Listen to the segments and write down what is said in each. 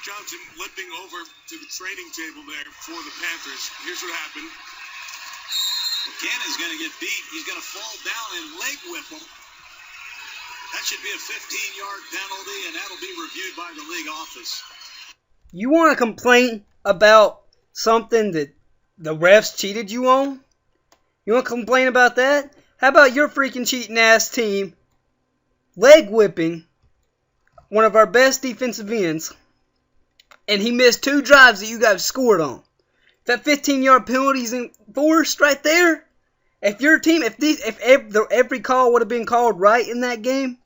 Johnson limping over to the training table there for the Panthers. Here's what happened. McKinnon's going to get beat. He's going to fall down and leg whip him. That should be a 15-yard penalty, and that'll be reviewed by the league office. You want to complain about something that the refs cheated you on? You want to complain about that? How about your freaking cheating ass team leg whipping one of our best defensive ends, and he missed 2 drives that you guys scored on? That 15-yard penalty is enforced right there. If your team, if every call would have been called right in that game,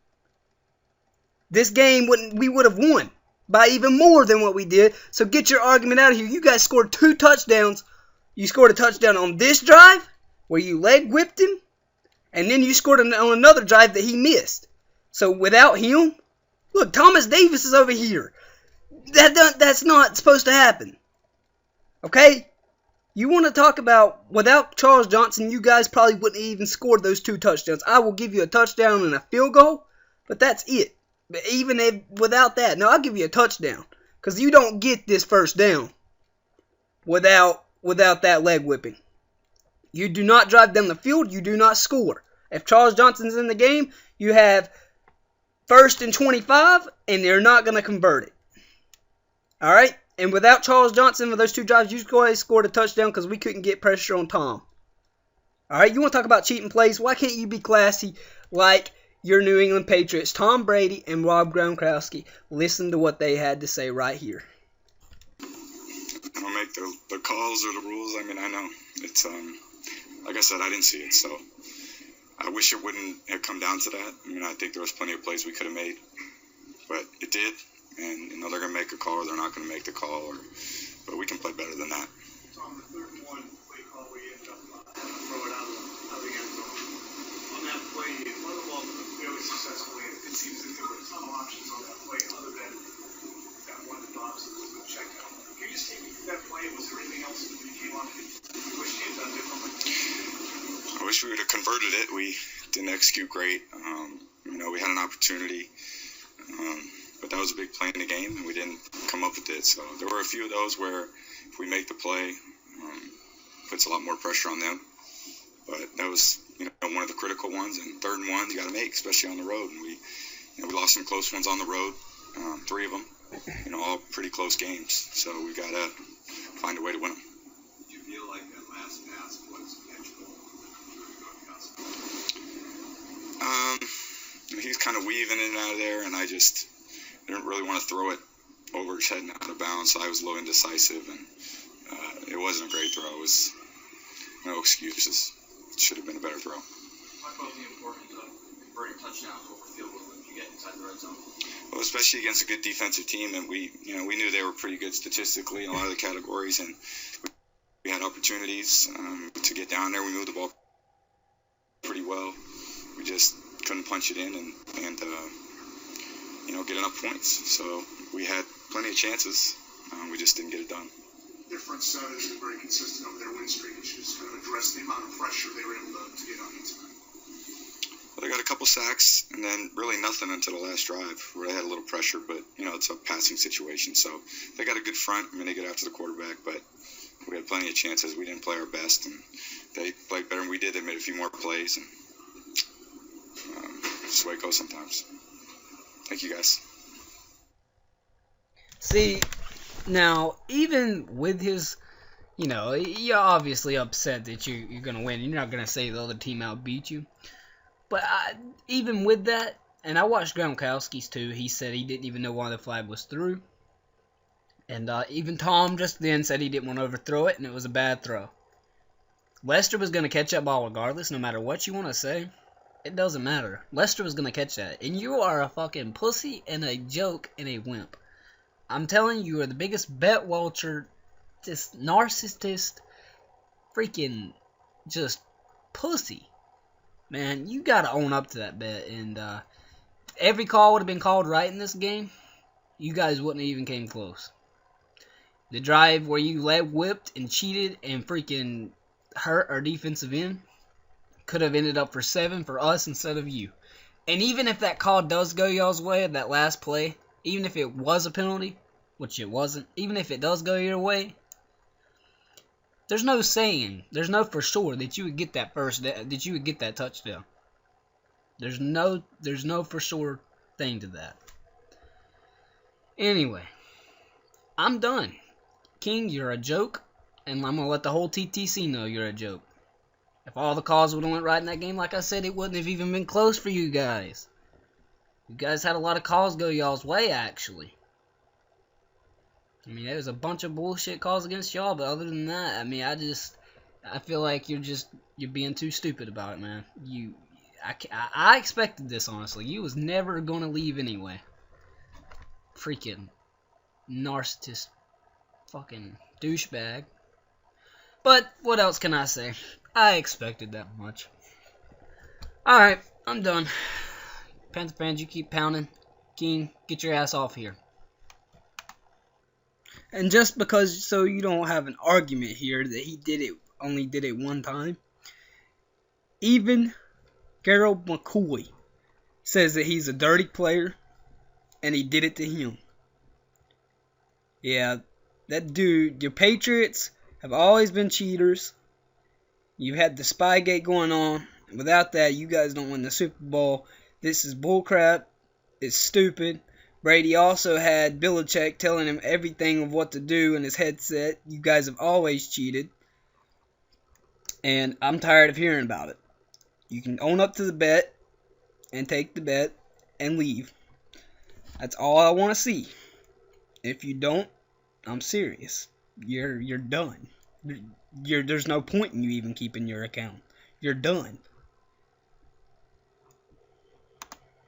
this game we would have won by even more than what we did. So get your argument out of here. You guys scored 2 touchdowns. You scored a touchdown on this drive where you leg whipped him, and then you scored on another drive that he missed. So without him, look, Thomas Davis is over here. That's not supposed to happen. Okay? You want to talk about without Charles Johnson, you guys probably wouldn't even scored those 2 touchdowns. I will give you a touchdown and a field goal, but that's it. But even without that, no, I'll give you a touchdown. Because you don't get this first down without that leg whipping. You do not drive down the field. You do not score. If Charles Johnson's in the game, you have 1st and 25, and they're not going to convert it. All right? And without Charles Johnson for those 2 drives, you guys scored a touchdown because we couldn't get pressure on Tom. All right? You want to talk about cheating plays? Why can't you be classy like your New England Patriots, Tom Brady and Rob Gronkowski? Listen to what they had to say right here. I don't make the calls or the rules. I mean, I know it's like I said, I didn't see it, so I wish it wouldn't have come down to that. I mean, I think there was plenty of plays we could have made, but it did. And they're going to make a call or they're not going to make the call, but we can play better than that. On the 3rd and 1 play call, we ended up throw it out of the end zone. On that play, you throw the ball fairly successfully. It seems that there were some options on that play other than that one that Dobson was going to check out. Can you just take me through that play? Was there anything else that you came on that you wish you had done differently? I wish we would have converted it. We didn't execute great. We had an opportunity. But that was a big play in the game, and we didn't come up with it. So there were a few of those where if we make the play, puts a lot more pressure on them. But that was, one of the critical ones. And 3rd and 1, you got to make, especially on the road. And we lost some close ones on the road, 3 of them, all pretty close games. So we got to find a way to win them. Did you feel like that last pass was intentional? He's kind of weaving in and out of there, and I didn't really want to throw it over his head and out of bounds, so I was a little indecisive, and it wasn't a great throw. It was no excuses. It should have been a better throw. Talk about the importance of converting touchdowns over field goals when you get inside the red zone. Well, especially against a good defensive team, and we knew they were pretty good statistically in a lot of the categories, and we had opportunities to get down there. We moved the ball pretty well. We just couldn't punch it in and get enough points. So we had plenty of chances. We just didn't get it done. Their front seven has been very consistent over their win streak. You should just kind of address the amount of pressure they were able to get on you tonight. Well, they got a couple sacks and then really nothing until the last drive where they had a little pressure, but, it's a passing situation. So they got a good front. I mean, they get after the quarterback, but we had plenty of chances. We didn't play our best, and they played better than we did. They made a few more plays, and just the way it goes sometimes. Thank you, guys. See, now, even with his, you're obviously upset that you're going to win. You're not going to say the other team outbeat you. But even with that, and I watched Gronkowski's too, he said he didn't even know why the flag was through. And even Tom just then said he didn't want to overthrow it, and it was a bad throw. Lester was going to catch that ball regardless, no matter what you want to say. It doesn't matter. Lester was going to catch that. And you are a fucking pussy and a joke and a wimp. I'm telling you are the biggest bet Welcher, just narcissist, freaking just pussy. Man, you got to own up to that bet. And every call would have been called right in this game. You guys wouldn't have even came close. The drive where you leg whipped and cheated and freaking hurt our defensive end could have ended up for 7 for us instead of you. And even if that call does go y'all's way, that last play, even if it was a penalty, which it wasn't, even if it does go your way, there's no saying, there's no for sure that you would get that that you would get that touchdown. There's no for sure thing to that. Anyway, I'm done. King, you're a joke, and I'm gonna let the whole TTC know you're a joke. If all the calls would have went right in that game, like I said, it wouldn't have even been close for you guys. You guys had a lot of calls go y'all's way, actually. I mean, there was a bunch of bullshit calls against y'all, but other than that, I mean, I feel like you're being too stupid about it, man. I expected this, honestly. You was never gonna leave anyway. Freaking narcissist, fucking douchebag. But what else can I say? I expected that much. Alright, I'm done. Panther fans, you keep pounding. King, get your ass off here. And just because, so you don't have an argument here that he only did it one time, even Gerald McCoy says that he's a dirty player and he did it to him. Yeah, that dude, your Patriots have always been cheaters. You've had the Spygate going on. Without that, you guys don't win the Super Bowl. This is bullcrap. It's stupid. Brady also had Belichick telling him everything of what to do in his headset. You guys have always cheated. And I'm tired of hearing about it. You can own up to the bet and take the bet and leave. That's all I want to see. If you don't, I'm serious. You're done. There's no point in you even keeping your account. You're done.